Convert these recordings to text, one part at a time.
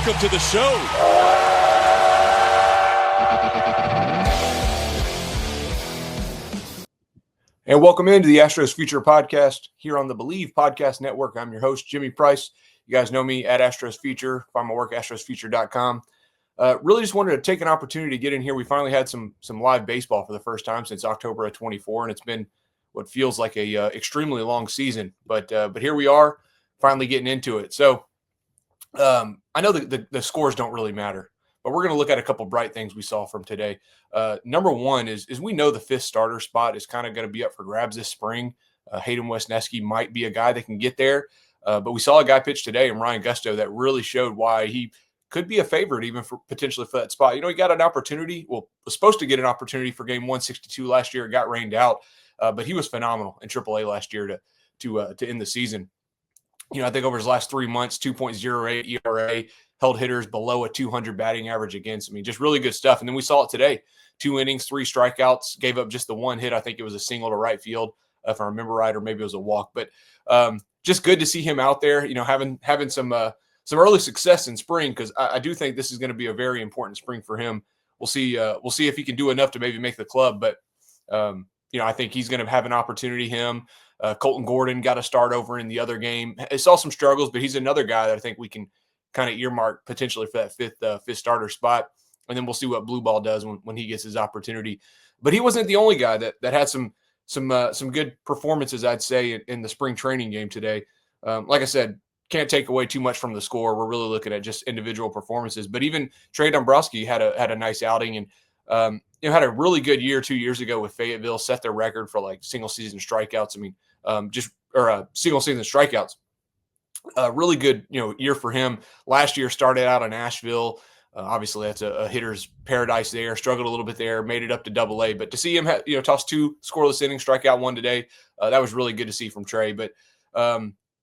welcome to the show. And welcome into the Astros Future Podcast here on the Believe Podcast Network. I'm your host, Jimmy Price. You guys know me at Astros Future. Find my work, astrosfuture.com. Really just wanted to take an opportunity to get in here. We finally had some live baseball for the first time since October of 24, and it's been what feels like a extremely long season. But here we are, finally getting into it. So I know the scores don't really matter, but we're going to look at a couple bright things we saw from today. Number one is we know the fifth starter spot is kind of going to be up for grabs this spring. Hayden Wesneski might be a guy that can get there, but we saw a guy pitch today in Ryan Gusto that really showed why he could be a favorite even for potentially for that spot. You know, he got an opportunity, was supposed to get an opportunity for game 162 last year. It got rained out, but he was phenomenal in AAA last year to end the season. You know, I think over his last 3 months, 2.08 ERA, held hitters below a 200 batting average against. I mean, just really good stuff. And then we saw it today. 2 innings, 3 strikeouts, gave up just the one hit. I think it was a single to right field, if I remember right, or maybe it was a walk. But just good to see him out there, you know, having some early success in spring, because I do think this is going to be a very important spring for him. We'll see if he can do enough to maybe make the club. But, you know, I think he's going to have an opportunity, him. Colton Gordon got a start over in the other game. I saw some struggles, but he's another guy that I think we can kind of earmark potentially for that fifth starter spot. And then we'll see what Blue Ball does when he gets his opportunity. But he wasn't the only guy that had some good performances, I'd say, in the spring training game today. Like I said, can't take away too much from the score. We're really looking at just individual performances. But even Trey Dombrowski had a nice outing and you know, had a really good year 2 years ago with Fayetteville, set their record for like single season strikeouts. I mean, single season strikeouts. Really good, you know, year for him. Last year started out in Asheville. Obviously, that's a hitter's paradise there. Struggled a little bit there, made it up to Double-A. But to see him, toss 2 scoreless innings, strike out 1 today, that was really good to see from Trey. But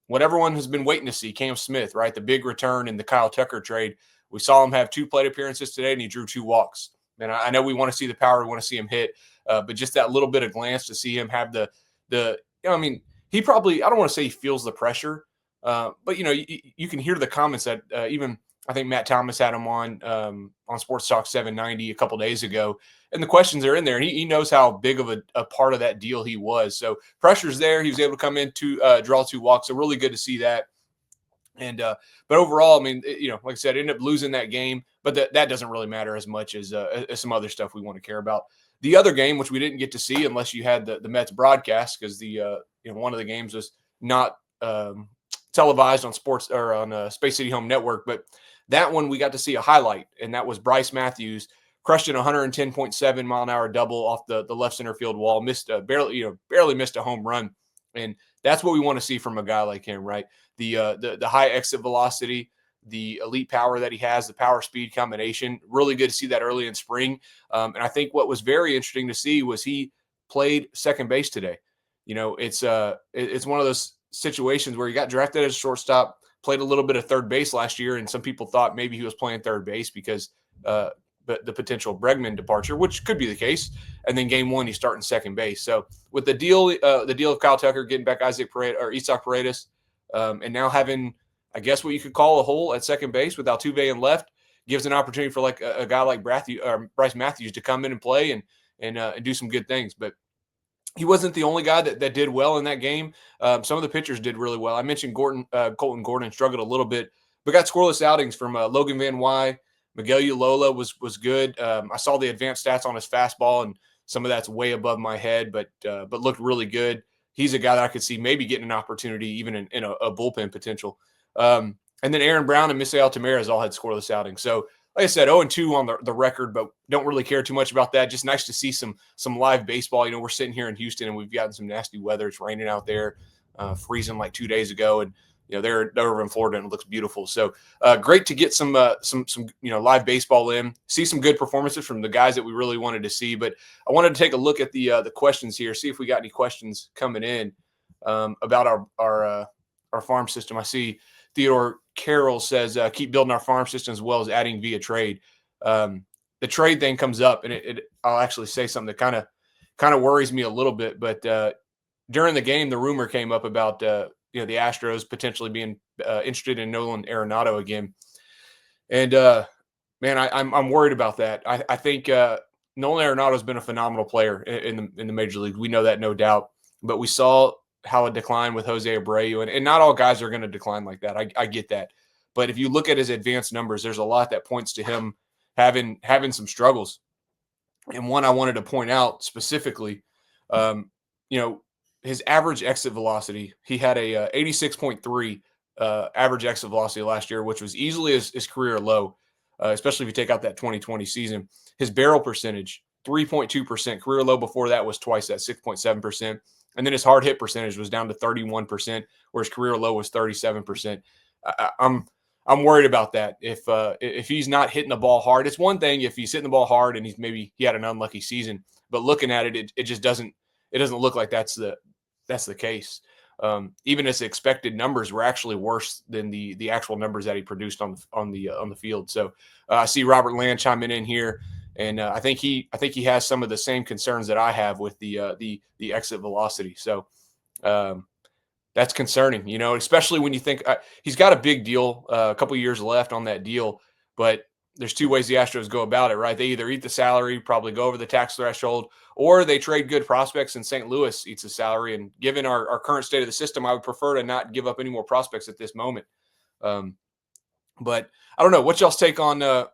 what everyone has been waiting to see, Cam Smith, right, the big return in the Kyle Tucker trade. We saw him have 2 plate appearances today, and he drew 2 walks. And I know we want to see the power, we want to see him hit, but just that little bit of glance to see him have the you know, I mean, he probably, I don't want to say he feels the pressure, but, you know, you can hear the comments that even I think Matt Thomas had him on Sports Talk 790 a couple days ago, and the questions are in there, and he knows how big of a part of that deal he was. So pressure's there. He was able to come in to draw 2 walks, so really good to see that. And but overall, I mean, you know, like I said, ended up losing that game, but that doesn't really matter as much as some other stuff we want to care about. The other game, which we didn't get to see unless you had the Mets broadcast, because one of the games was not televised on sports or on Space City Home Network, but that one we got to see a highlight, and that was Bryce Matthews crushed in 110.7 mile an hour double off the left center field wall, barely missed a home run, and that's what we want to see from a guy like him, right? The high exit velocity, the elite power that he has, the power speed combination. Really good to see that early in spring. And I think what was very interesting to see was he played second base today. You know, it's one of those situations where he got drafted as a shortstop, played a little bit of third base last year, and some people thought maybe he was playing third base because the potential Bregman departure, which could be the case. And then game 1, he's starting second base. So with the deal of Kyle Tucker getting back Isak Paredes, and now having, I guess, what you could call a hole at second base with Altuve in left, gives an opportunity for like a guy like Bryce Matthews to come in and play and do some good things. But he wasn't the only guy that did well in that game. Some of the pitchers did really well. I mentioned Colton Gordon struggled a little bit, but got scoreless outings from Logan Van Wy. Miguel Ulola was good. I saw the advanced stats on his fastball, and some of that's way above my head, but looked really good. He's a guy that I could see maybe getting an opportunity even in a bullpen potential. And then Aaron Brown and Misael Tamirez all had scoreless outings. So, like I said, 0-2 on the record, but don't really care too much about that. Just nice to see some live baseball. You know, we're sitting here in Houston, and we've gotten some nasty weather. It's raining out there, freezing like 2 days ago, and you know they're over in Florida, and it looks beautiful. So great to get some live baseball in, see some good performances from the guys that we really wanted to see. But I wanted to take a look at the questions here, see if we got any questions coming in about our farm system. I see Theodore Carroll says, keep building our farm system as well as adding via trade. The trade thing comes up, and I'll actually say something that kind of worries me a little bit. But during the game, the rumor came up about the Astros potentially being interested in Nolan Arenado again. And man, I'm worried about that. I think Nolan Arenado's been a phenomenal player in the major league. We know that, no doubt. But we saw how it declined with Jose Abreu, and not all guys are going to decline like that. I get that. But if you look at his advanced numbers, there's a lot that points to him having some struggles. And one I wanted to point out specifically, you know, his average exit velocity. He had a 86.3 average exit velocity last year, which was easily his career low, especially if you take out that 2020 season. His barrel percentage, 3.2%. Career low before that was twice that, 6.7%. And then his hard hit percentage was down to 31%, where his career low was 37%. I'm worried about that. If he's not hitting the ball hard, it's one thing if he's hitting the ball hard and he had an unlucky season, but looking at it, it just doesn't look like that's the case. Even his expected numbers were actually worse than the actual numbers that he produced on the field. So I see Robert Land chiming in here, and I think he has some of the same concerns that I have with the exit velocity. So that's concerning, especially when you think he's got a big deal, a couple years left on that deal. But there's two ways the Astros go about it, right? They either eat the salary, probably go over the tax threshold, or they trade good prospects and St. Louis eats the salary. And given our current state of the system, I would prefer to not give up any more prospects at this moment. But I don't know. What's y'all's take on Nolan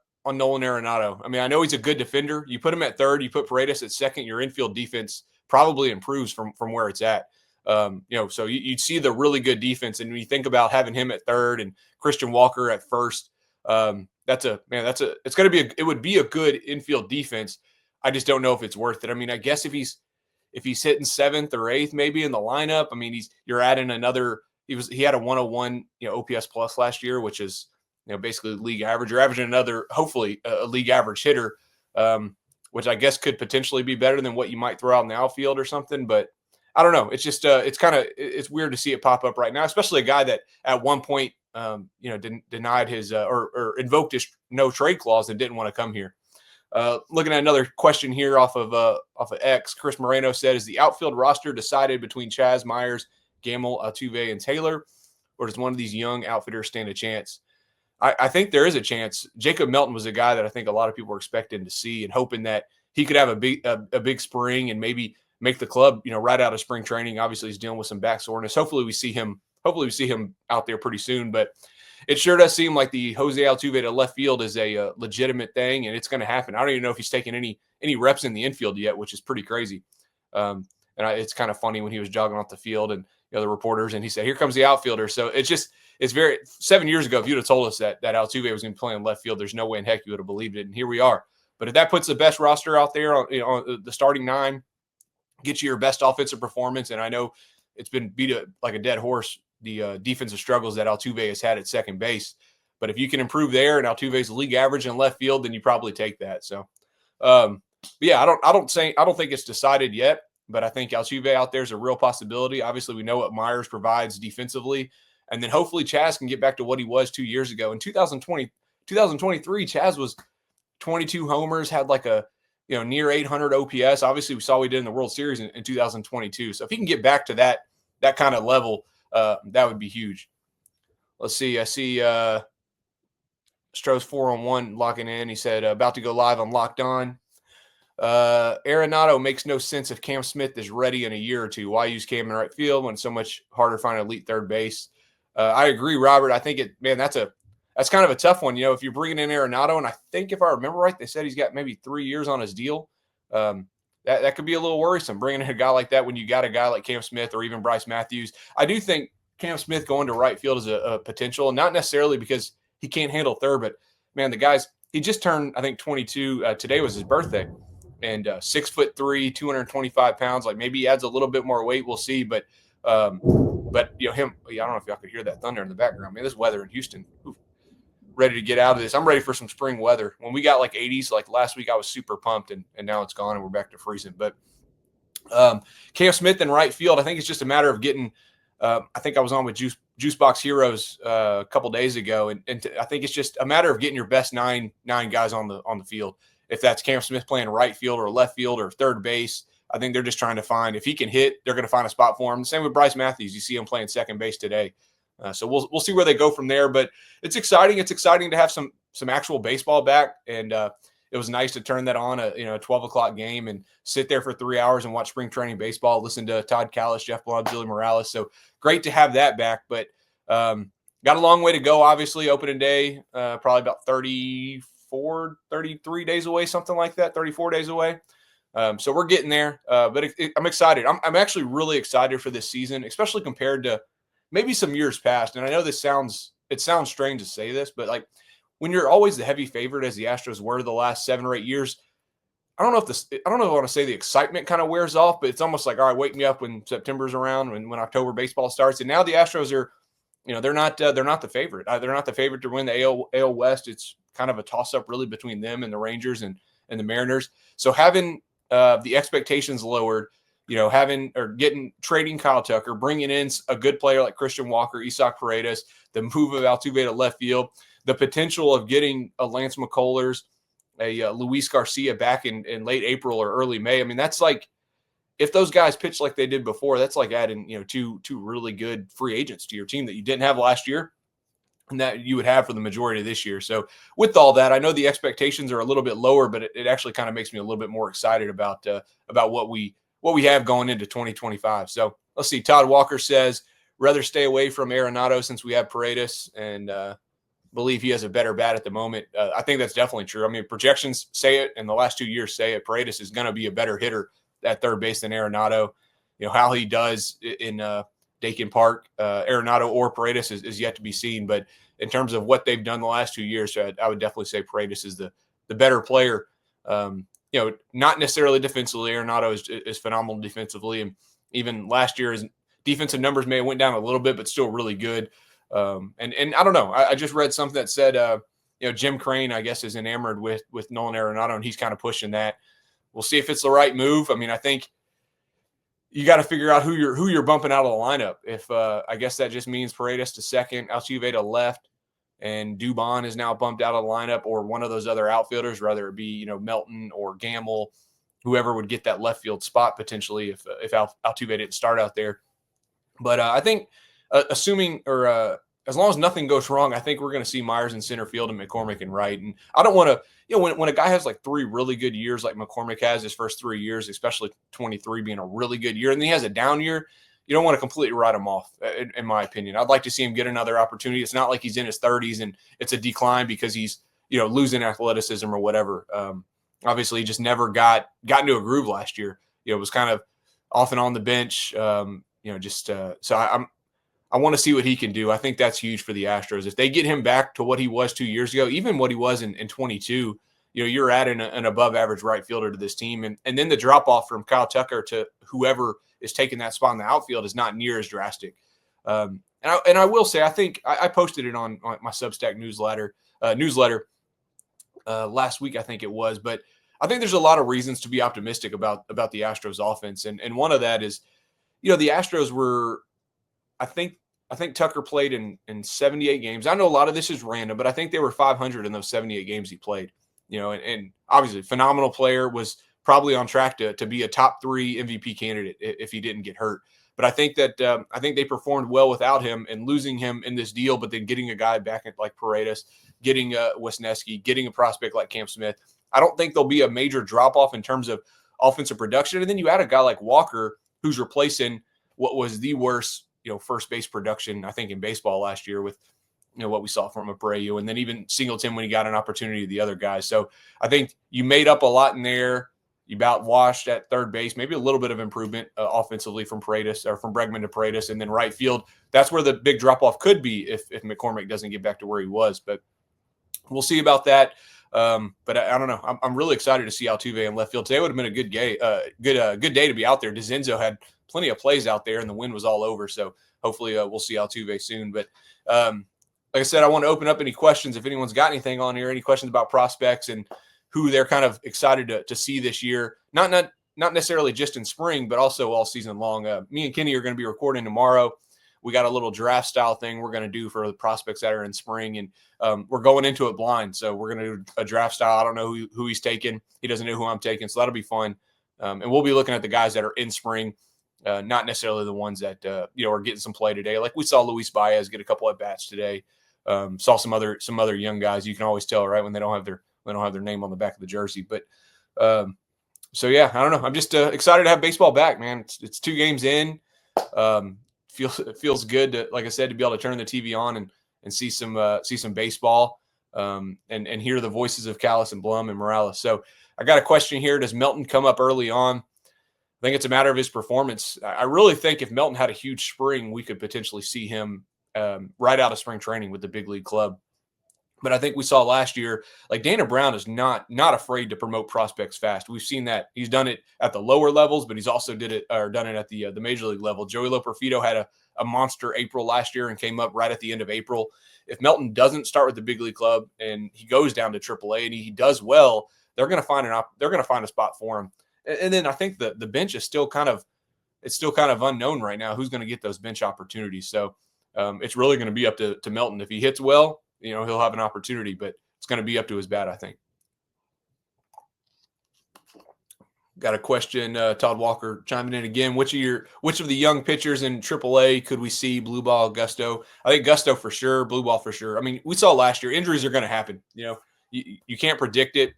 Arenado? I mean, I know he's a good defender. You put him at third, you put Paredes at second, your infield defense probably improves from where it's at. So you'd see the really good defense. And when you think about having him at third and Christian Walker at first, it would be a good infield defense. I just don't know if it's worth it. I mean, I guess if he's hitting seventh or eighth, maybe in the lineup, I mean, you're adding another, he had a 101, OPS plus last year, which is, basically league average. You're averaging another, hopefully a league average hitter, which I guess could potentially be better than what you might throw out in the outfield or something. But I don't know. It's just, it's weird to see it pop up right now, especially a guy that at one point, denied his or invoked his no trade clause and didn't want to come here. Looking at another question here off of X, Chris Moreno said, is the outfield roster decided between Chas, Myers, Gamble, Altuve, and Taylor, or does one of these young outfitters stand a chance? I think there is a chance. Jacob Melton was a guy that I think a lot of people were expecting to see and hoping that he could have a big spring and maybe make the club, right out of spring training. Obviously, he's dealing with some back soreness. Hopefully we see him out there pretty soon. But it sure does seem like the Jose Altuve to left field is a legitimate thing, and it's going to happen. I don't even know if he's taken any reps in the infield yet, which is pretty crazy. It's kind of funny when he was jogging off the field and the reporters, and he said, "Here comes the outfielder." So it's very 7 years ago. If you'd have told us that Altuve was going to play in left field, there's no way in heck you would have believed it. And here we are. But if that puts the best roster out there on the starting nine, get you your best offensive performance, and I know it's been beat like a dead horse, the defensive struggles that Altuve has had at second base. But if you can improve there and Altuve's league average in left field, then you probably take that. So, yeah, I don't think it's decided yet, but I think Altuve out there is a real possibility. Obviously, we know what Myers provides defensively, and then hopefully Chas can get back to what he was 2 years ago. In 2023, Chas was 22 homers, had like a near 800 OPS. Obviously, we saw what he did in the World Series in 2022. So if he can get back to that kind of level, that would be huge. Let's see. I see Stros 4-on-1 locking in. He said, about to go live on Locked On. Arenado makes no sense if Cam Smith is ready in a year or two. Why use Cam in right field when it's so much harder to find an elite third base? I agree, Robert. I think that's kind of a tough one. If you're bringing in Arenado, and I think if I remember right, they said he's got maybe 3 years on his deal. That could be a little worrisome, bringing in a guy like that when you got a guy like Cam Smith or even Bryce Matthews. I do think Cam Smith going to right field is a potential, not necessarily because he can't handle third, but, man, the guys, he just turned, I think, 22. Today was his birthday. And 6'3", 225 pounds. Like maybe he adds a little bit more weight. We'll see. But him. I don't know if y'all could hear that thunder in the background. Man, this weather in Houston. Ready to get out of this. I'm ready for some spring weather. When we got like 80s, like last week, I was super pumped, and now it's gone and we're back to freezing. But Cam Smith in right field, I think it's just a matter of getting. I think I was on with Juicebox Heroes a couple days ago, and I think it's just a matter of getting your best nine guys on the field. If that's Cam Smith playing right field or left field or third base, I think they're just trying to find, if he can hit, they're going to find a spot for him. Same with Bryce Matthews. You see him playing second base today. So we'll see where they go from there. But it's exciting. It's exciting to have some some actual baseball back, and it was nice to turn that on a 12 o'clock game and sit there for 3 hours and watch spring training baseball, listen to Todd Callis, Jeff Blum, Billy Morales. So great to have that back, but got a long way to go. Obviously, opening day, probably about 33 days away, something like that, 34 days away. So we're getting there, but I'm excited. I'm actually really excited for this season, especially compared to maybe some years past. And I know it sounds strange to say this, but like when you're always the heavy favorite, as the Astros were the last 7 or 8 years, I don't know if I want to say the excitement kind of wears off, but it's almost like, all right, wake me up when September's around, when October baseball starts. And now the Astros are, they're not the favorite. They're not the favorite to win the AL West. It's kind of a toss up really between them and the Rangers and the Mariners. So having the expectations lowered, trading Kyle Tucker, bringing in a good player like Christian Walker, Isaac Paredes, the move of Altuve to left field, the potential of getting a Lance McCullers, a Luis Garcia back in late April or early May. I mean, that's like, if those guys pitch like they did before, that's like adding, two really good free agents to your team that you didn't have last year and that you would have for the majority of this year. So with all that, I know the expectations are a little bit lower, but it actually kind of makes me a little bit more excited about what we have going into 2025. So let's see. Todd Walker says, rather stay away from Arenado since we have Paredes, and believe he has a better bat at the moment. I think that's definitely true. I mean, projections say it, and the last 2 years say it. Paredes is going to be a better hitter at third base than Arenado. How he does in Dakin Park, Arenado or Paredes is yet to be seen. But in terms of what they've done the last 2 years, I would definitely say Paredes is the better player. Not necessarily defensively. Arenado is phenomenal defensively, and even last year his defensive numbers may have went down a little bit, but still really good. And I don't know. I just read something that said, Jim Crane, I guess, is enamored with Nolan Arenado, and he's kind of pushing that. We'll see if it's the right move. I mean, I think you got to figure out who you're bumping out of the lineup. If I guess that just means Paredes to second, Altuve to left, and Dubon is now bumped out of the lineup, or one of those other outfielders, whether it be Melton or Gamble, whoever would get that left field spot potentially if Altuve didn't start out there. But I think assuming or as long as nothing goes wrong, I think we're going to see Myers in center field and McCormick in right. And I don't want to, when a guy has like 3 really good years, like McCormick has his first 3 years, especially 23 being a really good year, and then he has a down year, you don't want to completely write him off, in my opinion. I'd like to see him get another opportunity. It's not like he's in his 30s and it's a decline because he's, losing athleticism or whatever. Obviously, he just never got into a groove last year. It was kind of off and on the bench. So I want to see what he can do. I think that's huge for the Astros. If they get him back to what he was 2 years ago, even what he was in 22, you're adding an above average right fielder to this team. And then the drop off from Kyle Tucker to whoever is taking that spot in the outfield is not near as drastic. And I will say, I think I posted it on my Substack newsletter last week, I think it was, but I think there's a lot of reasons to be optimistic about the Astros offense. And one of that is, the Astros were, I think Tucker played in 78 games. I know a lot of this is random, but I think they were 500 in those 78 games he played. And obviously phenomenal player, was probably on track to be a top 3 MVP candidate if he didn't get hurt. But I think that they performed well without him, and losing him in this deal, but then getting a guy back like Paredes, getting Wisniewski, getting a prospect like Cam Smith. I don't think there'll be a major drop off in terms of offensive production. And then you add a guy like Walker, who's replacing what was the worst first base production, I think, in baseball last year with, what we saw from Abreu, and then even Singleton when he got an opportunity to the other guys. So I think you made up a lot in there. You about washed at third base, maybe a little bit of improvement offensively from Paredes, or from Bregman to Paredes, and then right field. That's where the big drop off could be if McCormick doesn't get back to where he was. But we'll see about that. But I don't know. I'm really excited to see Altuve in left field. Today would have been a good day, good day to be out there. DeZenzo had plenty of plays out there, and the wind was all over. So hopefully we'll see Altuve soon. But like I said, I want to open up any questions. If anyone's got anything on here, any questions about prospects and who they're kind of excited to see this year, not necessarily just in spring, but also all season long. Me and Kenny are going to be recording tomorrow. We got a little draft style thing we're going to do for the prospects that are in spring, and we're going into it blind. So we're going to do a draft style. I don't know who he's taking. He doesn't know who I'm taking. So that'll be fun. And we'll be looking at the guys that are in spring, not necessarily the ones that, are getting some play today. Like we saw Luis Baez get a couple at bats today. Saw some other young guys. You can always tell, right, when they don't have their name on the back of the jersey. But so yeah, I don't know. I'm just excited to have baseball back, man. It's 2 games in. It feels good to, like I said, to be able to turn the TV on and see some baseball, and hear the voices of Callis and Blum and Morales. So I got a question here. Does Melton come up early on? I think it's a matter of his performance. I really think if Melton had a huge spring, we could potentially see him right out of spring training with the big league club. But I think we saw last year, like Dana Brown is not afraid to promote prospects fast. We've seen that. He's done it at the lower levels, but he's also done it at the major league level. Joey Loperfido had a monster April last year and came up right at the end of April. If Melton doesn't start with the big league club and he goes down to AAA and he does well, they're going to find a spot for him. And then I think the bench is still kind of unknown right now who's going to get those bench opportunities. So it's really going to be up to Melton. If he hits well, he'll have an opportunity, but it's going to be up to his bat, I think. Got a question, Todd Walker chiming in again. Which of the young pitchers in AAA could we see blue ball, Gusto? I think Gusto for sure, blue ball for sure. I mean, we saw last year, injuries are going to happen. You can't predict it.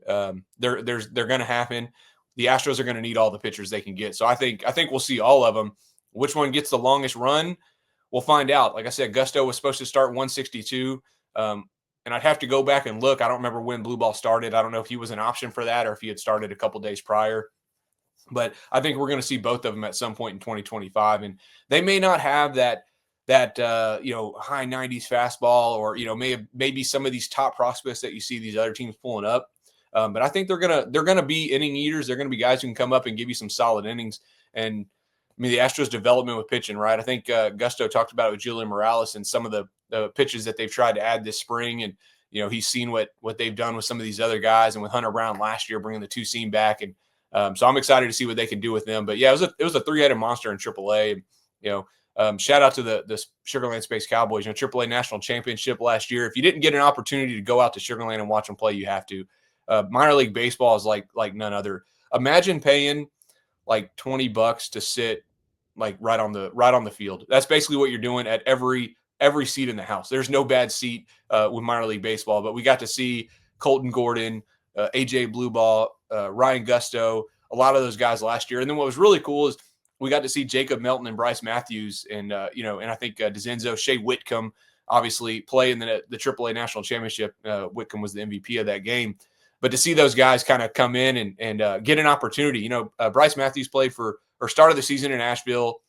They're going to happen. The Astros are going to need all the pitchers they can get. So I think we'll see all of them. Which one gets the longest run? We'll find out. Like I said, Gusto was supposed to start 162. And I'd have to go back and look. I don't remember when blue ball started. I don't know if he was an option for that or if he had started a couple days prior. But I think we're going to see both of them at some point in 2025. And they may not have that high 90s fastball, or maybe some of these top prospects that you see these other teams pulling up. But I think they're gonna be inning eaters. They're gonna be guys who can come up and give you some solid innings. And I mean, the Astros' development with pitching, right? I think Gusto talked about it with Julian Morales and some of the pitches that they've tried to add this spring. And, he's seen what they've done with some of these other guys and with Hunter Brown last year, bringing the 2-seam back. And so I'm excited to see what they can do with them. But yeah, it was a 3-headed monster in AAA. And, shout out to the Sugar Land Space Cowboys, AAA National Championship last year. If you didn't get an opportunity to go out to Sugar Land and watch them play, you have to. Minor league baseball is like none other. Imagine paying like $20 to sit like right on the field. That's basically what you're doing at every seat in the house. There's no bad seat with minor league baseball, but we got to see Colton Gordon, AJ Blueball, Ryan Gusto, a lot of those guys last year. And then what was really cool is we got to see Jacob Melton and Bryce Matthews and I think DeZenzo, Shea Whitcomb obviously play in the AAA National Championship. Whitcomb was the MVP of that game. But to see those guys kind of come in and get an opportunity, Bryce Matthews started the season in Asheville,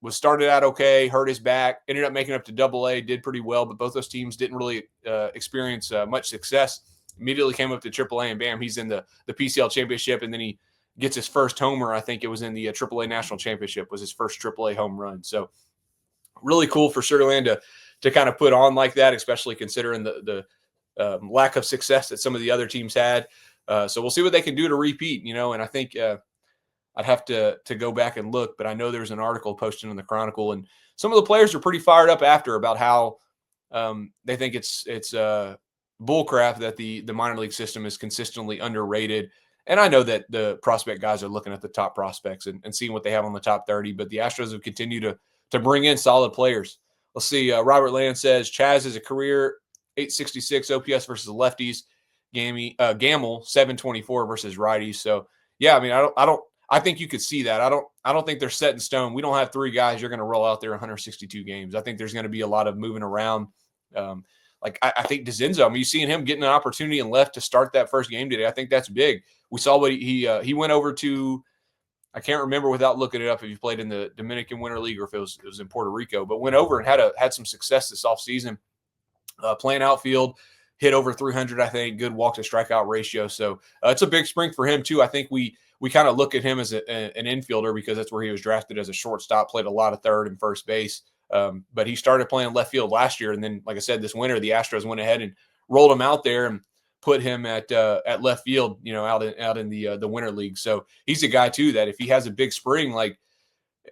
was started out okay, hurt his back, ended up making up to AA, did pretty well, but both those teams didn't really experience much success. Immediately came up to AAA, and bam, he's in the PCL championship, and then he gets his first homer. I think it was in the AAA National Championship, was his first AAA home run. So really cool for Sugar Land to kind of put on like that, especially considering the lack of success that some of the other teams had. So we'll see what they can do to repeat, and I think I'd have to go back and look, but I know there's an article posted in the Chronicle, and some of the players are pretty fired up after about how they think it's bullcrap that the minor league system is consistently underrated. And I know that the prospect guys are looking at the top prospects and seeing what they have on the top 30, but the Astros have continued to bring in solid players. Let's see. Robert Land says Chaz is a career 866 OPS versus lefties. Gamble 724 versus righties. So yeah, I mean, I think you could see that. I don't think they're set in stone. We don't have 3 guys you're going to roll out there 162 games. I think there's going to be a lot of moving around. I think DeZenzo, I mean, you've seen him getting an opportunity and left to start that first game today. I think that's big. We saw what he went over to. I can't remember without looking it up if he played in the Dominican Winter League or if it was in Puerto Rico, but went over and had some success this offseason. Playing outfield, hit over 300, I think, good walk to strikeout ratio. So it's a big spring for him too. I think we kind of look at him as an infielder because that's where he was drafted as a shortstop, played a lot of third and first base. But he started playing left field last year. And then, like I said, this winter, the Astros went ahead and rolled him out there and put him at left field, out in the Winter League. So he's a guy too, that if he has a big spring,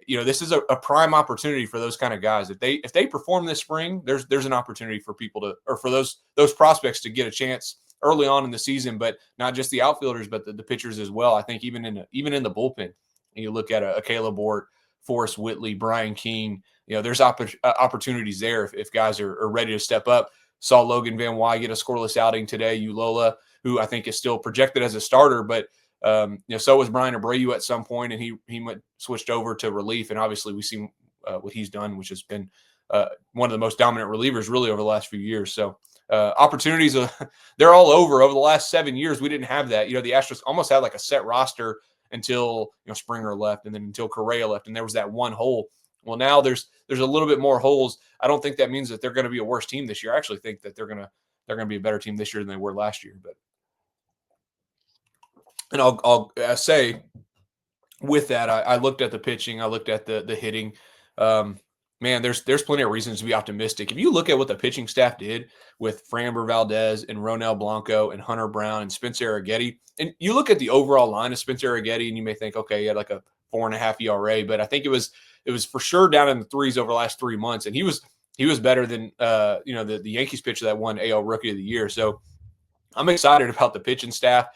this is a prime opportunity for those kind of guys. If they perform this spring, there's an opportunity for people for those prospects to get a chance early on in the season, but not just the outfielders, but the pitchers as well. I think even in the bullpen, and you look at a Caleb Bort, Forrest Whitley, Brian King. There's opportunities there if guys are ready to step up. Saw Logan Van Wy get a scoreless outing today. Ulola, who I think is still projected as a starter, but so was Brian Abreu at some point, and he switched over to relief. And obviously, we see what he's done, which has been one of the most dominant relievers really over the last few years. So opportunities, they're all over the last 7 years. We didn't have that. The Astros almost had like a set roster until Springer left, and then until Correa left, and there was that one hole. Well, now there's a little bit more holes. I don't think that means that they're going to be a worse team this year. I actually think that they're going to be a better team this year than they were last year. And I'll say with that, I looked at the pitching, I looked at the hitting. Man, there's plenty of reasons to be optimistic. If you look at what the pitching staff did with Framber Valdez and Ronel Blanco and Hunter Brown and Spencer Arrighetti, and you look at the overall line of Spencer Arrighetti, and you may think, okay, he had like a 4.5 ERA, but I think it was for sure down in the threes over the last 3 months, and he was better than the Yankees pitcher that won AL Rookie of the Year. So I'm excited about the pitching staff,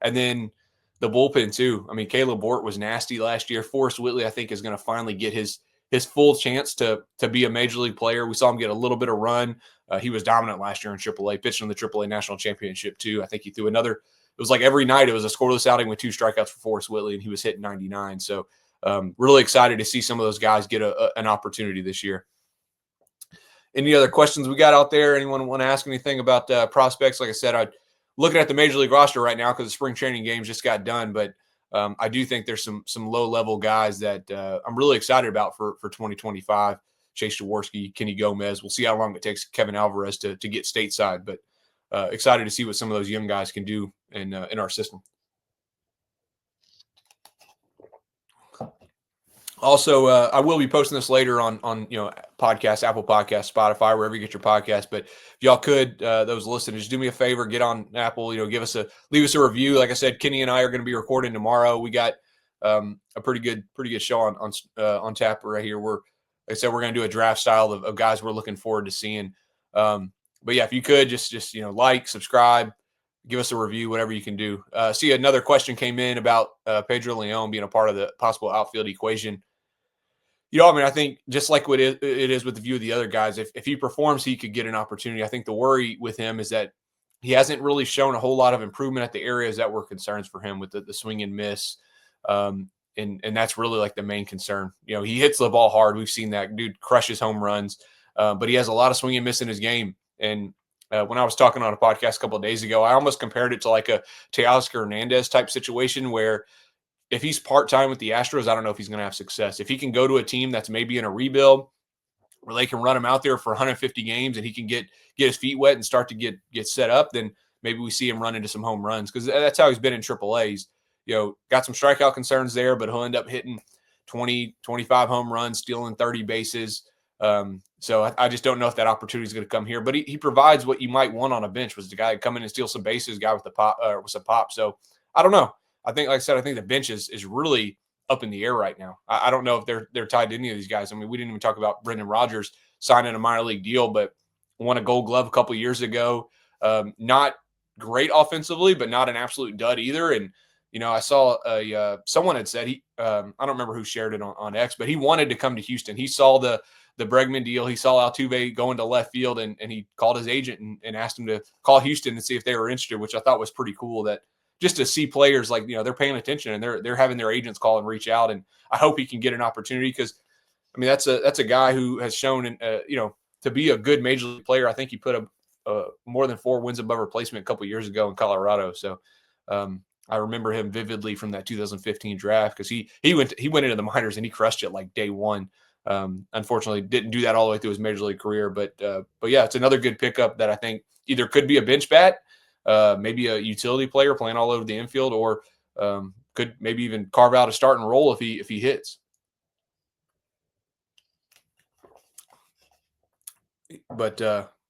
and then the bullpen too. I mean, Caleb Bort was nasty last year. Forrest Whitley, I think, is going to finally get his full chance to be a major league player. We saw him get a little bit of run. He was dominant last year in AAA, pitching in the AAA National Championship too. I think he threw another. It was like every night it was a scoreless outing with 2 strikeouts for Forrest Whitley, and he was hitting 99. So really excited to see some of those guys get an opportunity this year. Any other questions we got out there? Anyone want to ask anything about prospects? Like I said, I'm looking at the major league roster right now because the spring training games just got done, but I do think there's some low-level guys that I'm really excited about for 2025. Chase Jaworski, Kenny Gomez. We'll see how long it takes Kevin Alvarez to get stateside, but excited to see what some of those young guys can do in our system. Also, I will be posting this later on podcasts, Apple Podcasts, Spotify, wherever you get your podcast. But if y'all could, those listening, just do me a favor, get on Apple, leave us a review. Like I said, Kenny and I are going to be recording tomorrow. We got a pretty good show on tap right here. Like I said, we're going to do a draft style of guys we're looking forward to seeing. But yeah, if you could just like, subscribe, give us a review, whatever you can do. See, another question came in about Pedro Leon being a part of the possible outfield equation. I think just like what it is with a few of the other guys, if he performs, he could get an opportunity. I think the worry with him is that he hasn't really shown a whole lot of improvement at the areas that were concerns for him with the swing and miss. And that's really like the main concern. He hits the ball hard. We've seen that dude crushes home runs, but he has a lot of swing and miss in his game. And when I was talking on a podcast a couple of days ago, I almost compared it to like a Teoscar Hernandez type situation where if he's part-time with the Astros, I don't know if he's going to have success. If he can go to a team that's maybe in a rebuild where they can run him out there for 150 games and he can get his feet wet and start to get set up, then maybe we see him run into some home runs because that's how he's been in AAA. He's got some strikeout concerns there, but he'll end up hitting 20, 25 home runs, stealing 30 bases. So I just don't know if that opportunity is going to come here. But he provides what you might want on a bench, was the guy that come in and steal some bases, guy with some pop. So I don't know. I think, like I said, I think the bench is really up in the air right now. I don't know if they're tied to any of these guys. I mean, we didn't even talk about Brendan Rodgers signing a minor league deal, but won a Gold Glove a couple years ago. Not great offensively, but not an absolute dud either. And I saw someone had said I don't remember who shared it on X, but he wanted to come to Houston. He saw the Bregman deal. He saw Altuve going to left field, and he called his agent and asked him to call Houston and see if they were interested, which I thought was pretty cool. That just to see players like, they're paying attention and they're having their agents call and reach out. And I hope he can get an opportunity because, I mean, that's a guy who has shown, to be a good major league player. I think he put a more than 4 wins above replacement a couple years ago in Colorado. So I remember him vividly from that 2015 draft because he went into the minors and he crushed it like day one. Unfortunately, didn't do that all the way through his major league career. But yeah, it's another good pickup that I think either could be a bench bat, maybe a utility player playing all over the infield, or could maybe even carve out a starting role if he hits. But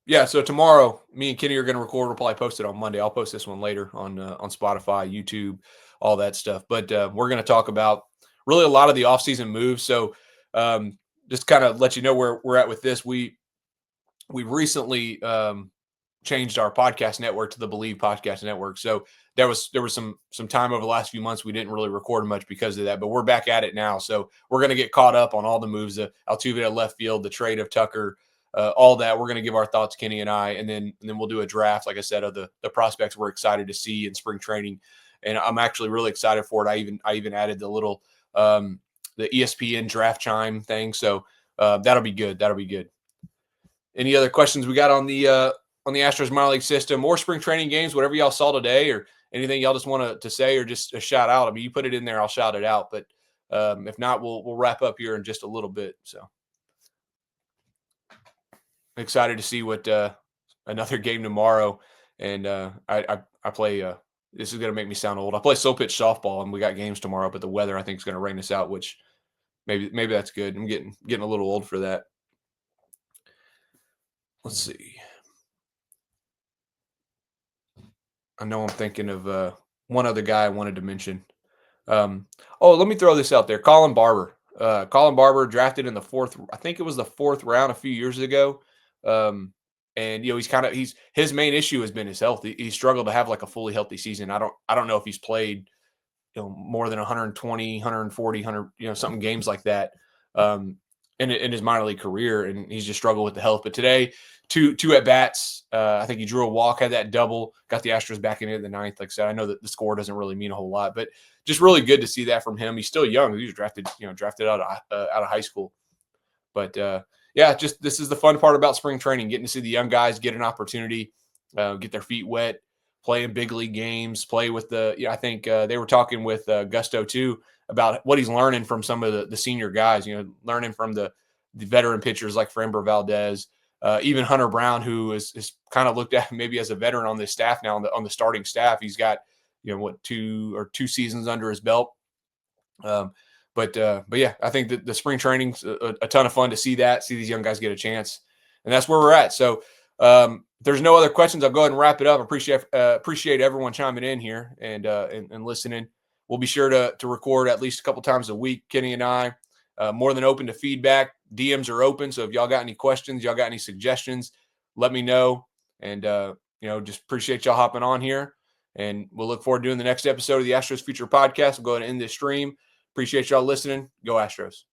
yeah, so tomorrow, me and Kenny are going to record. We'll probably post it on Monday. I'll post this one later on Spotify, YouTube, all that stuff. But we're going to talk about really a lot of the offseason moves. So just kind of let you know where we're at with this. We recently changed our podcast network to the Believe Podcast Network. So there was some time over the last few months we didn't really record much because of that, but we're back at it now. So we're going to get caught up on all the moves, Altuve at left field, the trade of Tucker, all that. We're going to give our thoughts, Kenny and I, and then we'll do a draft, like I said, of the prospects we're excited to see in spring training. And I'm actually really excited for it. I even added the little the ESPN draft chime thing. So that'll be good. That'll be good. Any other questions we got on the Astros minor league system or spring training games, whatever y'all saw today, or anything y'all just want to say, or just a shout out? I mean, you put it in there, I'll shout it out. But if not, we'll wrap up here in just a little bit. So excited to see what another game tomorrow. And I play. This is going to make me sound old. I play slow pitch softball, and we got games tomorrow. But the weather, I think, is going to rain us out, which maybe that's good. I'm getting a little old for that. Let's see. I know I'm thinking of one other guy I wanted to mention. Let me throw this out there. Colin Barber. Colin Barber drafted in the fourth. I think it was the fourth round a few years ago. And his main issue has been his health. He struggled to have like a fully healthy season. I don't know if he's played more than 120, 140, 100, something games like that in his minor league career, and he's just struggled with the health. But today, two at bats. I think he drew a walk, had that double, got the Astros back in it in the ninth. Like I said, I know that the score doesn't really mean a whole lot, but just really good to see that from him. He's still young. He was drafted out of high school. But this is the fun part about spring training, getting to see the young guys get an opportunity, get their feet wet, play in big league games, play with I think they were talking with Gusto too about what he's learning from some of the senior guys, learning from the veteran pitchers like Framber Valdez, even Hunter Brown, who is kind of looked at maybe as a veteran on this staff now, on the starting staff. He's got, two seasons under his belt. But yeah, I think that the spring training's a ton of fun to see these young guys get a chance, and that's where we're at. So there's no other questions. I'll go ahead and wrap it up. Appreciate everyone chiming in here and listening. We'll be sure to record at least a couple times a week, Kenny and I. More than open to feedback. DMs are open, so if y'all got any questions, y'all got any suggestions, let me know. And just appreciate y'all hopping on here. And we'll look forward to doing the next episode of the Astros Future Podcast. We'll go ahead and end this stream. Appreciate y'all listening. Go Astros.